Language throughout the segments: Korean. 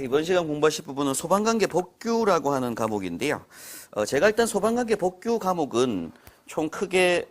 이번 시간 공부하실 부분은 소방관계 법규라고 하는 과목인데요. 제가 일단 소방관계 법규 과목은 총 크게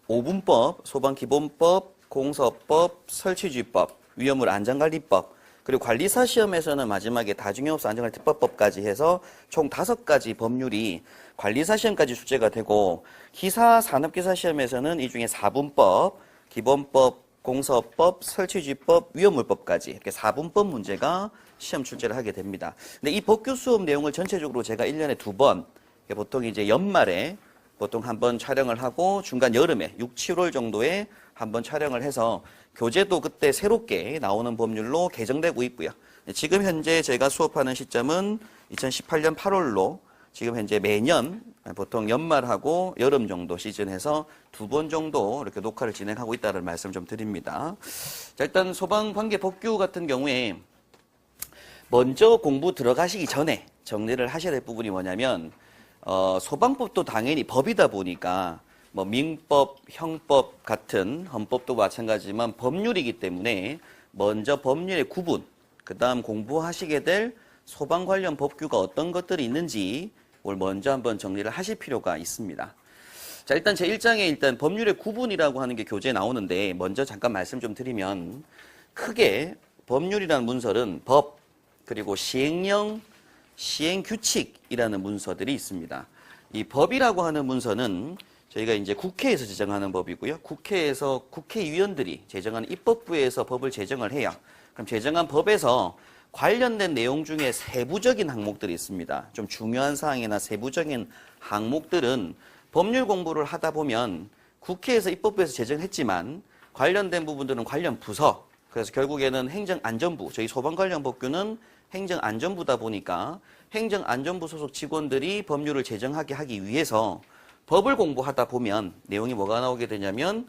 5분법, 소방기본법, 공서법, 설치주의법, 위험물 안전관리법, 그리고 관리사 시험에서는 마지막에 다중이업소 안전관리특법법까지 해서 총 5가지 법률이 관리사 시험까지 출제가 되고, 기사 산업기사 시험에서는 이 중에 4분법, 기본법, 공서법, 설치주의법, 위험물법까지 이렇게 4분법 문제가 시험 출제를 하게 됩니다. 근데 이 법규 수업 내용을 전체적으로 제가 1년에 2번, 보통 이제 연말에 보통 한번 촬영을 하고 중간 여름에 6, 7월 정도에 한번 촬영을 해서 교재도 그때 새롭게 나오는 법률로 개정되고 있고요. 지금 현재 제가 수업하는 시점은 2018년 8월로 지금 현재 매년 보통 연말하고 여름 정도 시즌에서 2번 정도 이렇게 녹화를 진행하고 있다는 말씀 좀 드립니다. 자, 일단 소방관계 법규 같은 경우에 먼저 공부 들어가시기 전에 정리를 하셔야 될 부분이 뭐냐면, 소방법도 당연히 법이다 보니까 뭐 민법, 형법 같은 헌법도 마찬가지지만 법률이기 때문에 먼저 법률의 구분, 그 다음 공부하시게 될 소방 관련 법규가 어떤 것들이 있는지 를 먼저 한번 정리를 하실 필요가 있습니다. 자, 일단 제 1장에 일단 법률의 구분이라고 하는 게 교재에 나오는데, 먼저 잠깐 말씀 좀 드리면, 크게 법률이라는 문서는 법, 그리고 시행령, 시행규칙이라는 문서들이 있습니다. 이 법이라고 하는 문서는 저희가 이제 국회에서 제정하는 법이고요. 국회에서 국회의원들이 제정하는 입법부에서 법을 제정을 해요. 그럼 제정한 법에서 관련된 내용 중에 세부적인 항목들이 있습니다. 좀 중요한 사항이나 세부적인 항목들은 법률 공부를 하다 보면 국회에서 입법부에서 제정했지만 관련된 부분들은 관련 부서, 그래서 결국에는 행정안전부, 저희 소방 관련 법규는 행정안전부다 보니까 행정안전부 소속 직원들이 법률을 제정하게 하기 위해서 법을 공부하다 보면 내용이 뭐가 나오게 되냐면,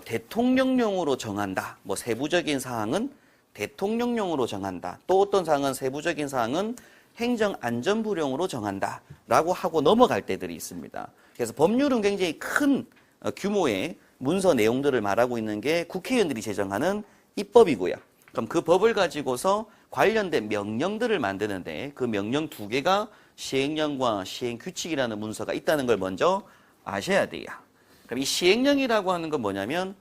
대통령령으로 정한다. 뭐 세부적인 사항은 대통령령으로 정한다. 또 어떤 사항은 세부적인 사항은 행정안전부령으로 정한다. 라고 하고 넘어갈 때들이 있습니다. 그래서 법률은 굉장히 큰 규모의 문서 내용들을 말하고 있는 게 국회의원들이 제정하는 입법이고요. 그럼 그 법을 가지고서 관련된 명령들을 만드는데 그 명령 2개가 시행령과 시행규칙이라는 문서가 있다는 걸 먼저 아셔야 돼요. 그럼 이 시행령이라고 하는 건 뭐냐면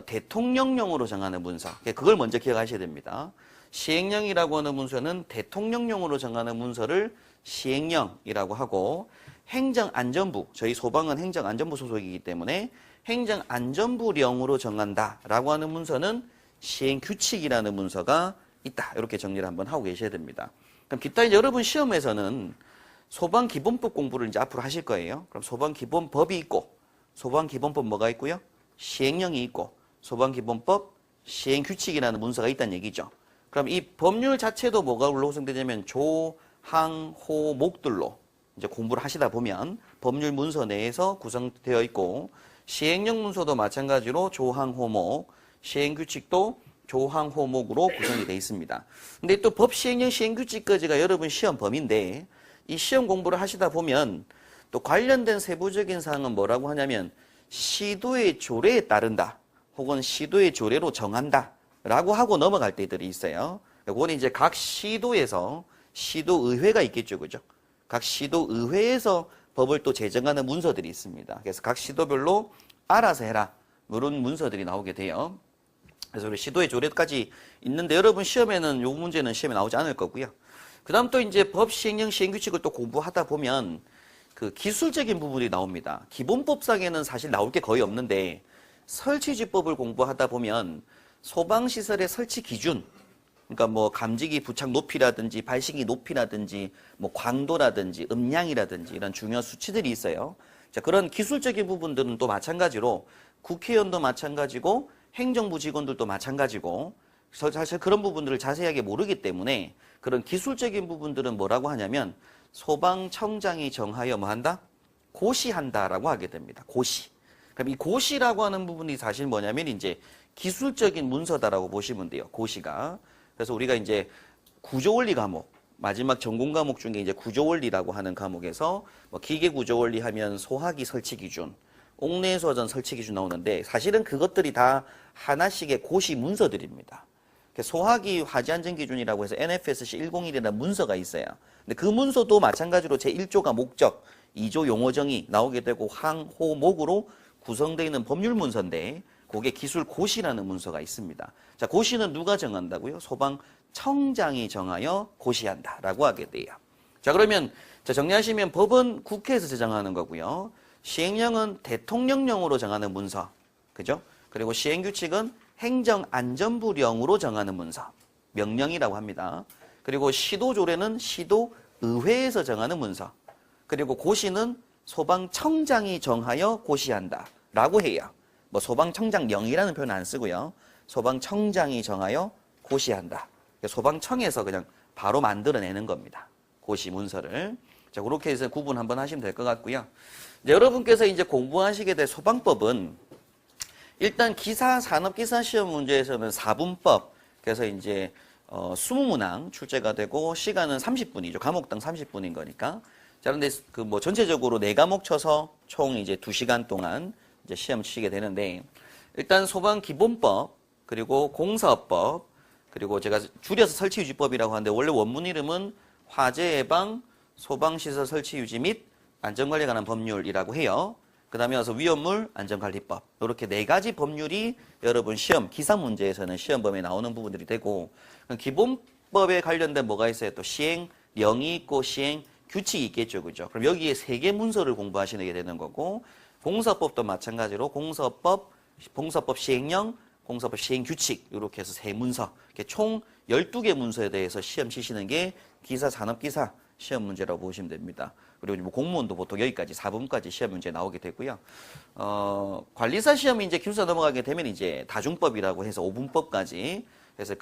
대통령령으로 정하는 문서. 그걸 먼저 기억하셔야 됩니다. 시행령이라고 하는 문서는 대통령령으로 정하는 문서를 시행령이라고 하고, 행정안전부, 저희 소방은 행정안전부 소속이기 때문에 행정안전부령으로 정한다라고 하는 문서는 시행규칙이라는 문서가 있다. 이렇게 정리를 한번 하고 계셔야 됩니다. 그럼 기타 이제 여러분 시험에서는 소방기본법 공부를 이제 앞으로 하실 거예요. 그럼 소방기본법이 있고, 소방기본법 뭐가 있고요? 시행령이 있고, 소방기본법, 시행규칙이라는 문서가 있다는 얘기죠. 그럼 이 법률 자체도 뭐가 구성되냐면 조, 항, 호, 목들로 이제 공부를 하시다 보면 법률 문서 내에서 구성되어 있고, 시행령 문서도 마찬가지로 조, 항, 호, 목, 시행규칙도 조, 항, 호, 목으로 구성이 되어 있습니다. 근데 또 법, 시행령, 시행규칙까지가 여러분 시험 범위인데, 이 시험 공부를 하시다 보면 또 관련된 세부적인 사항은 뭐라고 하냐면 시도의 조례에 따른다, 혹은 시도의 조례로 정한다 라고 하고 넘어갈 때들이 있어요. 그건 이제 각 시도에서 시도의회가 있겠죠, 그죠? 각 시도의회에서 법을 또 제정하는 문서들이 있습니다. 그래서 각 시도별로 알아서 해라, 이런 문서들이 나오게 돼요. 그래서 우리 시도의 조례까지 있는데, 여러분 시험에는 요 문제는 시험에 나오지 않을 거고요. 그 다음 또 이제 법, 시행령, 시행규칙을 또 공부하다 보면 그 기술적인 부분이 나옵니다. 기본법상에는 사실 나올 게 거의 없는데, 설치지법을 공부하다 보면 소방시설의 설치 기준, 그러니까 뭐 감지기 부착 높이라든지 발식이 높이라든지 뭐 광도라든지 음량이라든지 이런 중요한 수치들이 있어요. 자, 그런 기술적인 부분들은 또 마찬가지로 국회의원도 마찬가지고 행정부 직원들도 마찬가지고, 사실 그런 부분들을 자세하게 모르기 때문에 그런 기술적인 부분들은 뭐라고 하냐면 소방청장이 정하여 뭐 한다? 고시한다라고 하게 됩니다. 고시. 그럼 이 고시라고 하는 부분이 사실 뭐냐면 이제 기술적인 문서다라고 보시면 돼요. 고시가. 그래서 우리가 이제 구조원리 과목, 마지막 전공 과목 중에 이제 구조원리라고 하는 과목에서 뭐 기계구조원리 하면 소화기 설치 기준, 옥내수화전 설치 기준 나오는데, 사실은 그것들이 다 하나씩의 고시 문서들입니다. 소화기 화재안전기준이라고 해서 NFSC 101이라는 문서가 있어요. 근데 그 문서도 마찬가지로 제1조가 목적, 2조 용어정의 나오게 되고 항호목으로 구성되어 있는 법률 문서인데 그게 기술고시라는 문서가 있습니다. 자, 고시는 누가 정한다고요? 소방청장이 정하여 고시한다라고 하게 돼요. 자, 그러면 자, 정리하시면 법은 국회에서 제정하는 거고요. 시행령은 대통령령으로 정하는 문서. 그죠? 그리고 시행규칙은 행정안전부령으로 정하는 문서. 명령이라고 합니다. 그리고 시도조례는 시도의회에서 정하는 문서. 그리고 고시는 소방청장이 정하여 고시한다. 라고 해요. 뭐 소방청장령이라는 표현 안 쓰고요. 소방청장이 정하여 고시한다. 소방청에서 그냥 바로 만들어내는 겁니다. 고시 문서를. 자, 그렇게 해서 구분 한번 하시면 될 것 같고요. 여러분께서 이제 공부하시게 될 소방법은 일단 산업기사시험 문제에서는 4분법, 그래서 이제 20문항 출제가 되고 시간은 30분이죠. 과목당 30분인 거니까. 자, 그런데 그 뭐 전체적으로 4과목 쳐서 총 이제 2시간 동안 이제 시험 치게 되는데 일단 소방기본법, 그리고 공사법, 그리고 제가 줄여서 설치유지법이라고 하는데 원래 원문 이름은 화재예방, 소방시설 설치유지 및 안전관리에 관한 법률이라고 해요. 그 다음에 와서 위험물 안전관리법. 이렇게 4가지 법률이 여러분 시험, 기사 문제에서는 시험범위에 나오는 부분들이 되고 기본법에 관련된 뭐가 있어요? 또 시행령이 있고 시행규칙이 있겠죠. 그죠? 그럼 여기에 3개 문서를 공부하시게 되는 거고 공사법도 마찬가지로 공사법 시행령, 공사법 시행규칙 이렇게 해서 3문서 이렇게 총 12개 문서에 대해서 시험 치시는 게 기사, 산업기사 시험 문제라고 보시면 됩니다. 그리고 뭐 공무원도 보통 여기까지 4분까지 시험 문제 나오게 되고요. 관리사 시험이 이제 기술사 넘어가게 되면 이제 다중법이라고 해서 5분법까지 해서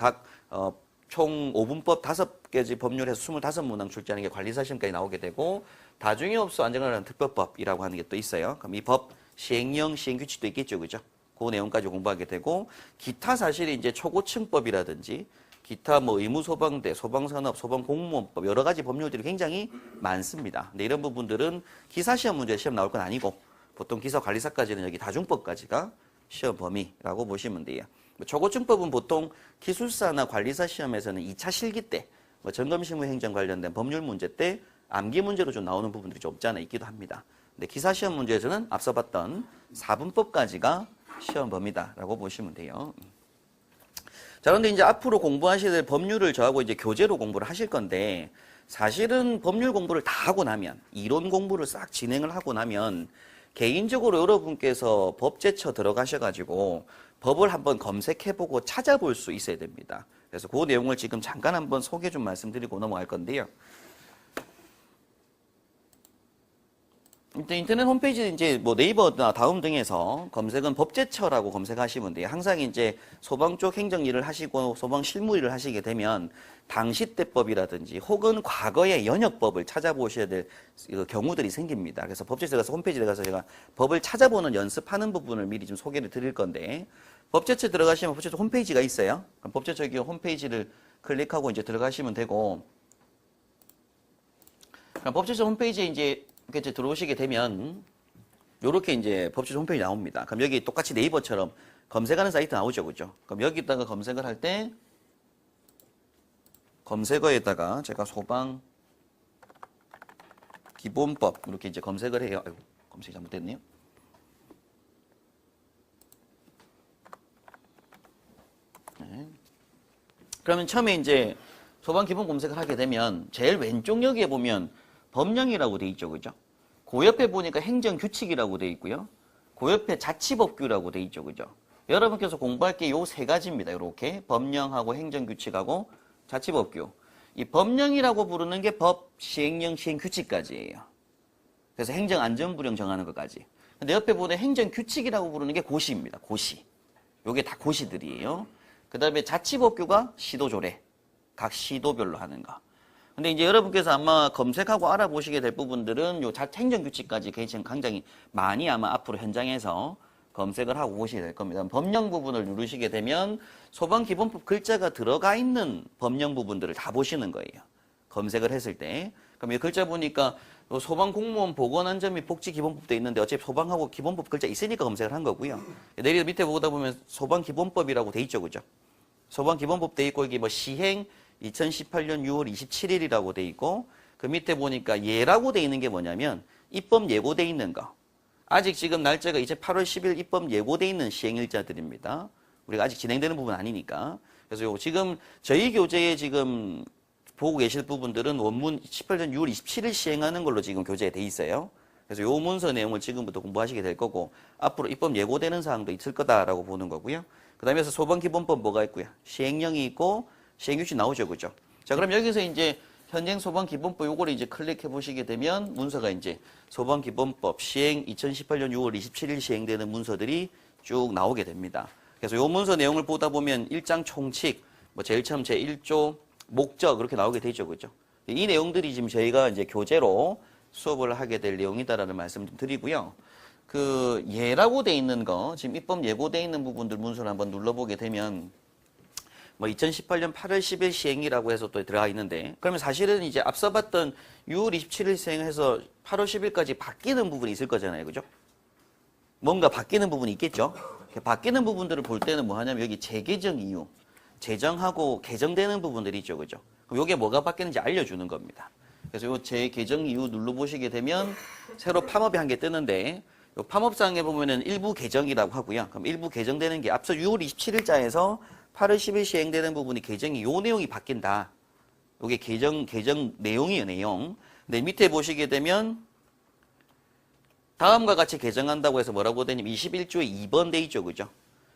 총 5분법 5개지 법률에서 25문항 출제하는 게 관리사 시험까지 나오게 되고 다중이업소 안전관리라는 특별법이라고 하는 게 또 있어요. 그럼 이 법 시행령, 시행규칙도 있겠죠. 그죠? 그 내용까지 공부하게 되고 기타 사실이 이제 초고층법이라든지 기타 뭐 의무소방대, 소방산업, 소방공무원법 여러 가지 법률들이 굉장히 많습니다. 근데 이런 부분들은 기사시험 문제 시험 나올 건 아니고 보통 기사관리사까지는 여기 다중법까지가 시험 범위라고 보시면 돼요. 초고층법은 보통 기술사나 관리사 시험에서는 2차 실기 때 뭐 점검실무행정 관련된 법률 문제 때 암기 문제로 좀 나오는 부분들이 좀 없지 않아 있기도 합니다. 근데 기사시험 문제에서는 앞서 봤던 4분법까지가 시험 범위다라고 보시면 돼요. 자, 그런데 이제 앞으로 공부하셔야 될 법률을 저하고 이제 교재로 공부를 하실 건데 사실은 법률 공부를 다 하고 나면 이론 공부를 싹 진행을 하고 나면 개인적으로 여러분께서 법제처 들어가셔가지고 법을 한번 검색해보고 찾아볼 수 있어야 됩니다. 그래서 그 내용을 지금 잠깐 한번 소개 좀 말씀드리고 넘어갈 건데요. 일단 인터넷 홈페이지 이제 뭐 네이버나 다음 등에서 검색은 법제처라고 검색하시면 돼요. 항상 이제 소방 쪽 행정 일을 하시고 소방 실무 일을 하시게 되면 당시때법이라든지 혹은 과거의 연역법을 찾아보셔야 될 경우들이 생깁니다. 그래서 법제처에 가서 홈페이지에 가서 제가 법을 찾아보는 연습하는 부분을 미리 좀 소개를 드릴 건데 법제처 들어가시면 법제처 홈페이지가 있어요. 그럼 법제처 홈페이지를 클릭하고 이제 들어가시면 되고 그럼 법제처 홈페이지에 이제 이렇게 들어오시게 되면 요렇게 이제 법제처 홈페이지 나옵니다. 그럼 여기 똑같이 네이버처럼 검색하는 사이트 나오죠. 그죠? 그럼 여기다가 검색을 할 때 검색어에다가 제가 소방 기본법 이렇게 이제 검색을 해요. 아이고, 검색이 잘못됐네요. 네. 그러면 처음에 이제 소방 기본 검색을 하게 되면 제일 왼쪽 여기에 보면 법령이라고 돼 있죠. 그죠? 그 옆에 보니까 행정규칙이라고 돼 있고요. 그 옆에 자치법규라고 돼 있죠. 그죠? 여러분께서 공부할 게 요 3가지입니다. 이렇게 법령하고 행정규칙하고 자치법규. 이 법령이라고 부르는 게 법, 시행령, 시행규칙까지예요. 그래서 행정안전부령 정하는 것까지. 근데 옆에 보면 행정규칙이라고 부르는 게 고시입니다. 고시. 요게 다 고시들이에요. 그 다음에 자치법규가 시도조례. 각 시도별로 하는 거. 근데 이제 여러분께서 아마 검색하고 알아보시게 될 부분들은 요 행정규칙까지 굉장히 많이 아마 앞으로 현장에서 검색을 하고 보시게 될 겁니다. 법령 부분을 누르시게 되면 소방기본법 글자가 들어가 있는 법령 부분들을 다 보시는 거예요. 검색을 했을 때. 그럼 이 글자 보니까 소방공무원 보건안전 및 복지기본법도 있는데 어차피 소방하고 기본법 글자 있으니까 검색을 한 거고요. 내려 밑에 보다 보면 소방기본법이라고 돼 있죠. 그죠? 소방기본법 돼 있고 이게 뭐 시행 2018년 6월 27일이라고 돼 있고 그 밑에 보니까 예라고 돼 있는 게 뭐냐면 입법 예고돼 있는 거. 아직 지금 날짜가 이제 8월 10일 입법 예고돼 있는 시행일자들입니다. 우리가 아직 진행되는 부분 아니니까. 그래서 요거 지금 저희 교재에 지금 보고 계실 부분들은 원문 18년 6월 27일 시행하는 걸로 지금 교재에 돼 있어요. 그래서 요 문서 내용을 지금부터 공부하시게 될 거고 앞으로 입법 예고되는 사항도 있을 거다라고 보는 거고요. 그 다음에 소방기본법 뭐가 있고요. 시행령이 있고 시행규칙 나오죠. 그죠? 자, 그럼 여기서 이제 현행 소방기본법 요거를 이제 클릭해 보시게 되면 문서가 이제 소방기본법 시행 2018년 6월 27일 시행되는 문서들이 쭉 나오게 됩니다. 그래서 요 문서 내용을 보다 보면 1장 총칙, 뭐 제일 처음 제1조 목적 그렇게 나오게 되죠. 그죠? 이 내용들이 지금 저희가 이제 교재로 수업을 하게 될 내용이다라는 말씀 좀 드리고요. 그 예라고 돼 있는 거, 지금 입법 예고돼 있는 부분들 문서를 한번 눌러보게 되면 뭐 2018년 8월 10일 시행이라고 해서 또 들어가 있는데 그러면 사실은 이제 앞서 봤던 6월 27일 시행해서 8월 10일까지 바뀌는 부분이 있을 거잖아요. 그죠? 뭔가 바뀌는 부분이 있겠죠? 바뀌는 부분들을 볼 때는 뭐 하냐면 여기 재개정 이유, 제정하고 개정되는 부분들이 있죠. 그죠? 그럼 요게 뭐가 바뀌는지 알려주는 겁니다. 그래서 요 재개정 이유 눌러보시게 되면 새로 팝업이 한 개 뜨는데 요 팝업상에 보면은 일부 개정이라고 하고요. 그럼 일부 개정되는 게 앞서 6월 27일자에서 8월 10일 시행되는 부분이 개정이 요 내용이 바뀐다. 요게 개정 내용이에요, 내용. 근데 밑에 보시게 되면 다음과 같이 개정한다고 해서 뭐라고 되냐면 21조에 2번 돼 있죠. 그죠?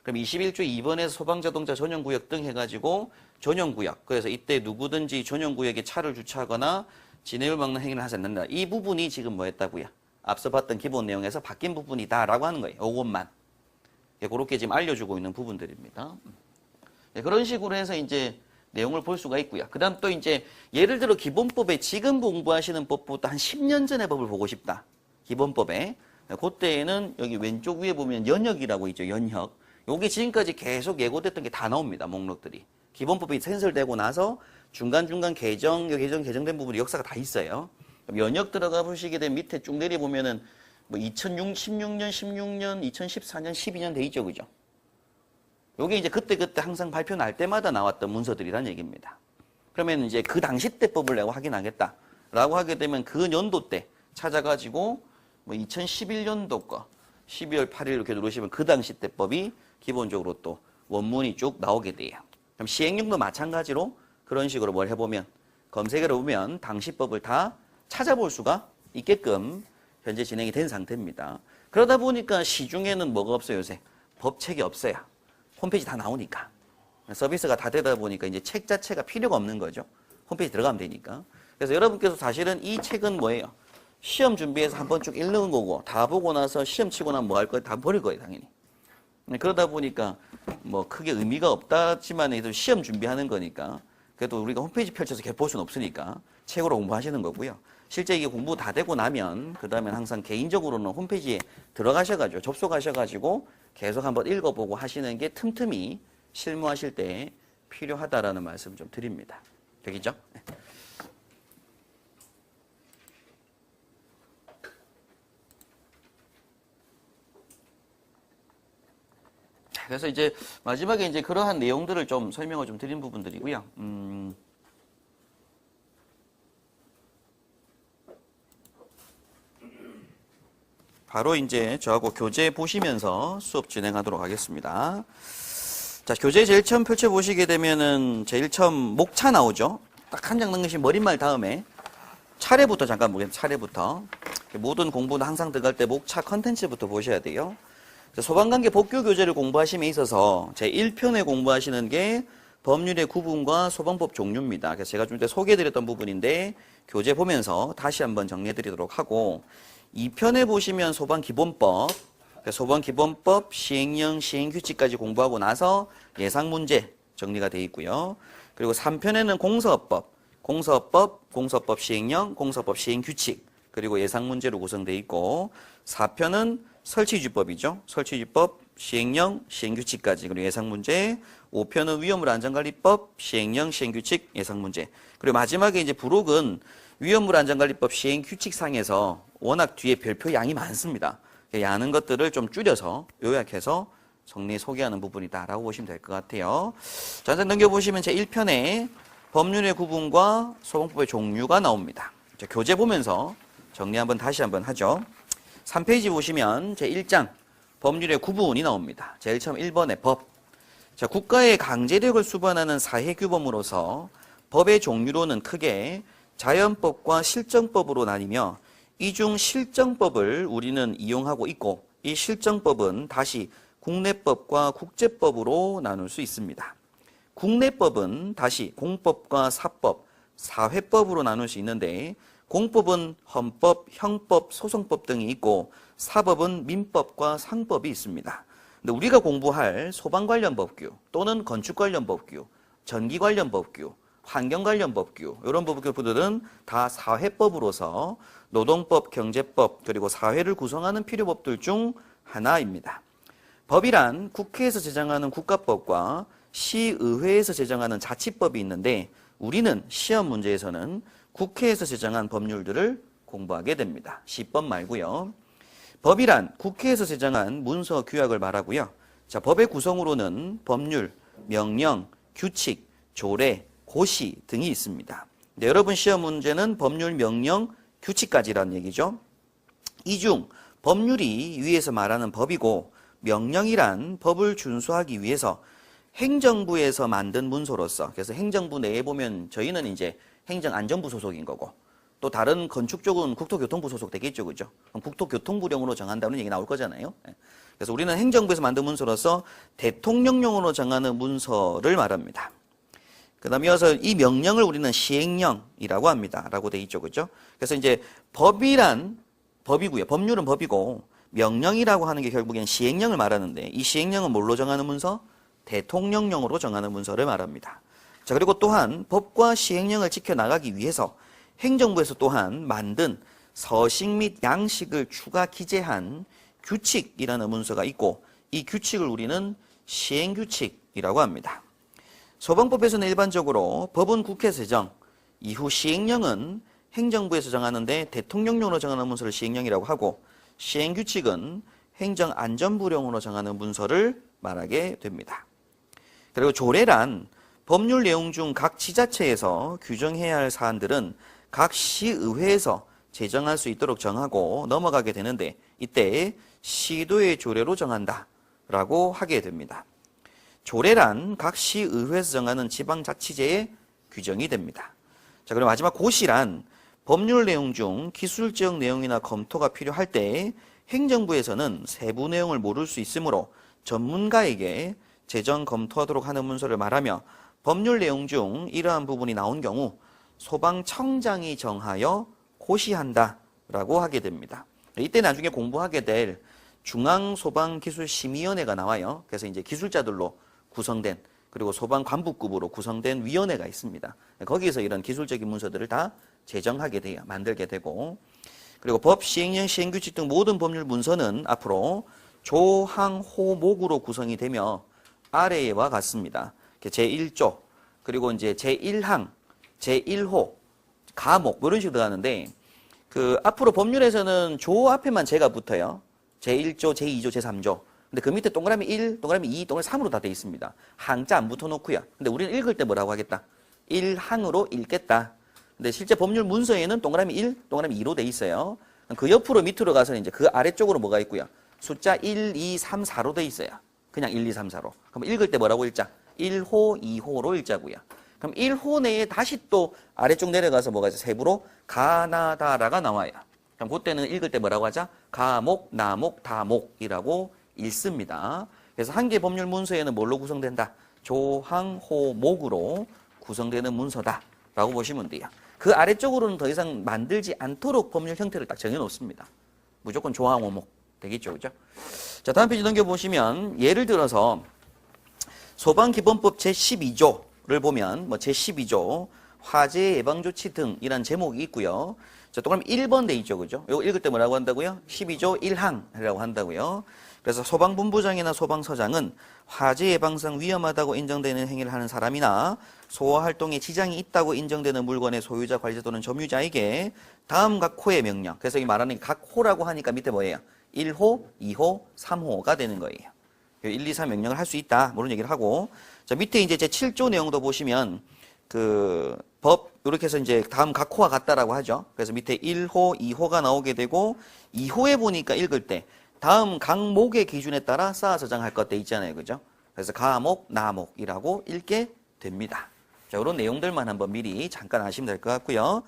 그럼 21조 2번에서 소방자동차 전용구역 등 해가지고 전용구역. 그래서 이때 누구든지 전용구역에 차를 주차하거나 진해를 막는 행위를 하지 않는다. 이 부분이 지금 뭐였다고요? 앞서 봤던 기본 내용에서 바뀐 부분이다라고 하는 거예요. 이것만. 그렇게 지금 알려주고 있는 부분들입니다. 그런 식으로 해서 이제 내용을 볼 수가 있고요. 그 다음 또 이제 예를 들어 기본법에 지금 공부하시는 법보다 한 10년 전의 법을 보고 싶다. 기본법에. 그때에는 여기 왼쪽 위에 보면 연혁이라고 있죠. 연혁. 요게 지금까지 계속 예고됐던 게 다 나옵니다. 목록들이. 기본법이 생설되고 나서 중간중간 개정된 부분이 역사가 다 있어요. 연혁 들어가 보시게 되면 밑에 쭉 내려보면은 뭐 2016년, 2014년, 12년 돼 있죠. 그죠? 요게 이제 그때 항상 발표 날 때마다 나왔던 문서들이란 얘기입니다. 그러면 이제 그 당시 때법을 내가 확인하겠다라고 하게 되면 그 연도 때 찾아가지고 뭐 2011년도 거 12월 8일 이렇게 누르시면 그 당시 때법이 기본적으로 또 원문이 쭉 나오게 돼요. 그럼 시행령도 마찬가지로 그런 식으로 뭘 해보면 검색을 해보면 당시 법을 다 찾아볼 수가 있게끔 현재 진행이 된 상태입니다. 그러다 보니까 시중에는 뭐가 없어요, 요새? 법책이 없어요. 홈페이지 다 나오니까. 서비스가 다 되다 보니까 이제 책 자체가 필요가 없는 거죠. 홈페이지 들어가면 되니까. 그래서 여러분께서 사실은 이 책은 뭐예요? 시험 준비해서 한번 쭉 읽는 거고 다 보고 나서 시험 치고 나면 뭐 할 거예요? 다 버릴 거예요, 당연히. 그러다 보니까 뭐 크게 의미가 없다지만 해도 시험 준비하는 거니까 그래도 우리가 홈페이지 펼쳐서 이렇게 볼 수는 없으니까 책으로 공부하시는 거고요. 실제 이게 공부 다 되고 나면 그 다음에 항상 개인적으로는 홈페이지에 들어가셔가지고 접속하셔가지고 계속 한번 읽어보고 하시는 게 틈틈이 실무하실 때 필요하다라는 말씀 좀 드립니다. 되겠죠? 네. 그래서 이제 마지막에 이제 그러한 내용들을 좀 설명을 좀 드린 부분들이고요. 바로 이제 저하고 교재 보시면서 수업 진행하도록 하겠습니다. 자, 교재 제일 처음 펼쳐보시게 되면은 제일 처음 목차 나오죠. 딱 한 장 넘기신 머릿말 다음에 차례부터 잠깐 보겠습니다. 차례부터. 모든 공부는 항상 들어갈 때 목차 컨텐츠부터 보셔야 돼요. 소방관계 복교 교재를 공부하심에 있어서 제 1편에 공부하시는 게 법률의 구분과 소방법 종류입니다. 그래서 제가 좀 이때 소개해드렸던 부분인데 교재 보면서 다시 한번 정리해드리도록 하고 2편에 보시면 소방기본법, 소방기본법, 시행령, 시행규칙까지 공부하고 나서 예상문제 정리가 되어 있고요. 그리고 3편에는 공서법, 공서법 시행령, 공서법 시행규칙, 그리고 예상문제로 구성되어 있고 4편은 설치주법이죠. 설치주법, 시행령, 시행규칙까지 그리고 예상문제. 5편은 위험물 안전관리법, 시행령, 시행규칙, 예상문제. 그리고 마지막에 이제 부록은 위험물 안전관리법 시행규칙상에서 워낙 뒤에 별표 양이 많습니다. 많은 것들을 좀 줄여서 요약해서 소개하는 부분이다라고 보시면 될 것 같아요. 자, 넘겨보시면 제1편에 법률의 구분과 소방법의 종류가 나옵니다. 자, 교재 보면서 정리 다시 한번 하죠. 3페이지 보시면 제1장 법률의 구분이 나옵니다. 제일 처음 1번의 법. 자, 국가의 강제력을 수반하는 사회규범으로서 법의 종류로는 크게 자연법과 실정법으로 나뉘며 이 중 실정법을 우리는 이용하고 있고 이 실정법은 다시 국내법과 국제법으로 나눌 수 있습니다. 국내법은 다시 공법과 사법, 사회법으로 나눌 수 있는데 공법은 헌법, 형법, 소송법 등이 있고 사법은 민법과 상법이 있습니다. 근데 우리가 공부할 소방 관련 법규 또는 건축 관련 법규, 전기 관련 법규, 환경 관련 법규 이런 법규들은 다 사회법으로서 노동법, 경제법 그리고 사회를 구성하는 필요법들 중 하나입니다. 법이란 국회에서 제정하는 국가법과 시의회에서 제정하는 자치법이 있는데 우리는 시험 문제에서는 국회에서 제정한 법률들을 공부하게 됩니다. 시법 말고요. 법이란 국회에서 제정한 문서 규약을 말하고요. 자, 법의 구성으로는 법률, 명령, 규칙, 조례, 고시 등이 있습니다. 네, 여러분 시험 문제는 법률, 명령, 규칙까지라는 얘기죠. 이 중 법률이 위에서 말하는 법이고 명령이란 법을 준수하기 위해서 행정부에서 만든 문서로서 그래서 행정부 내에 보면 저희는 이제 행정안전부 소속인 거고 또 다른 건축 쪽은 국토교통부 소속 되겠죠. 그죠? 그럼 국토교통부령으로 정한다는 얘기 나올 거잖아요. 그래서 우리는 행정부에서 만든 문서로서 대통령령으로 정하는 문서를 말합니다. 그 다음에 이어서 이 명령을 우리는 시행령이라고 합니다. 라고 돼 있죠. 그죠? 그래서 이제 법이란 법이고요. 법률은 법이고 명령이라고 하는 게 결국엔 시행령을 말하는데 이 시행령은 뭘로 정하는 문서? 대통령령으로 정하는 문서를 말합니다. 자, 그리고 또한 법과 시행령을 지켜나가기 위해서 행정부에서 또한 만든 서식 및 양식을 추가 기재한 규칙이라는 문서가 있고 이 규칙을 우리는 시행규칙이라고 합니다. 소방법에서는 일반적으로 법은 국회에서 제정, 이후 시행령은 행정부에서 정하는데 대통령령으로 정하는 문서를 시행령이라고 하고 시행규칙은 행정안전부령으로 정하는 문서를 말하게 됩니다. 그리고 조례란 법률 내용 중 각 지자체에서 규정해야 할 사안들은 각 시의회에서 제정할 수 있도록 정하고 넘어가게 되는데 이때 시도의 조례로 정한다라고 하게 됩니다. 조례란 각 시의회에서 정하는 지방자치제의 규정이 됩니다. 자, 그리고 마지막 고시란 법률 내용 중 기술적 내용이나 검토가 필요할 때 행정부에서는 세부 내용을 모를 수 있으므로 전문가에게 재정 검토하도록 하는 문서를 말하며 법률 내용 중 이러한 부분이 나온 경우 소방청장이 정하여 고시한다라고 하게 됩니다. 이때 나중에 공부하게 될 중앙소방기술심의위원회가 나와요. 그래서 이제 기술자들로 구성된 그리고 소방관부급으로 구성된 위원회가 있습니다. 거기에서 이런 기술적인 문서들을 다 제정하게 돼요. 만들게 되고 그리고 법, 시행령, 시행규칙 등 모든 법률 문서는 앞으로 조항호목으로 구성이 되며 아래와 같습니다. 제1조 그리고 이제 제1항, 제1호, 가목 이런 식으로 들어가는데 그 앞으로 법률에서는 조 앞에만 제가 붙어요. 제1조, 제2조, 제3조. 근데 그 밑에 동그라미 1, 동그라미 2, 동그라미 3으로 다 돼 있습니다. 항자 안 붙어 놓고요. 근데 우리는 읽을 때 뭐라고 하겠다? 1항으로 읽겠다. 근데 실제 법률 문서에는 동그라미 1, 동그라미 2로 돼 있어요. 그 옆으로 밑으로 가서 이제 그 아래쪽으로 뭐가 있고요. 숫자 1, 2, 3, 4로 돼 있어요. 그냥 1, 2, 3, 4로. 그럼 읽을 때 뭐라고 읽자? 1호, 2호로 읽자고요. 그럼 1호 내에 다시 또 아래쪽 내려가서 뭐가 있어? 세부로 가나다라가 나와요. 그럼 그때는 읽을 때 뭐라고 하자? 가목, 나목, 다목이라고 읽습니다. 그래서 한 개 법률 문서에는 뭘로 구성된다? 조항호목으로 구성되는 문서다라고 보시면 돼요. 그 아래쪽으로는 더 이상 만들지 않도록 법률 형태를 딱 정해놓습니다. 무조건 조항호목 되겠죠, 그죠? 자, 다음 페이지 넘겨보시면 예를 들어서 소방기본법 제12조를 보면 뭐 제12조 화재 예방조치 등이란 제목이 있고요. 자, 또 그럼 1번 돼 있죠, 그죠? 이거 읽을 때 뭐라고 한다고요? 12조 1항이라고 한다고요. 그래서 소방본부장이나 소방서장은 화재 예방상 위험하다고 인정되는 행위를 하는 사람이나 소화활동에 지장이 있다고 인정되는 물건의 소유자, 관리자 또는 점유자에게 다음 각 호의 명령. 그래서 이 말하는 각 호라고 하니까 밑에 뭐예요? 1호, 2호, 3호가 되는 거예요. 1, 2, 3 명령을 할 수 있다. 뭐 이런 얘기를 하고. 자, 밑에 이제 제 7조 내용도 보시면 그 법, 이렇게 해서 이제 다음 각 호가 같다라고 하죠. 그래서 밑에 1호, 2호가 나오게 되고 2호에 보니까 읽을 때 다음 각목의 기준에 따라 쌓아 저장할 것 돼 있잖아요. 그죠? 그래서 가목, 나목이라고 읽게 됩니다. 자, 이런 내용들만 한번 미리 잠깐 아시면 될 것 같고요.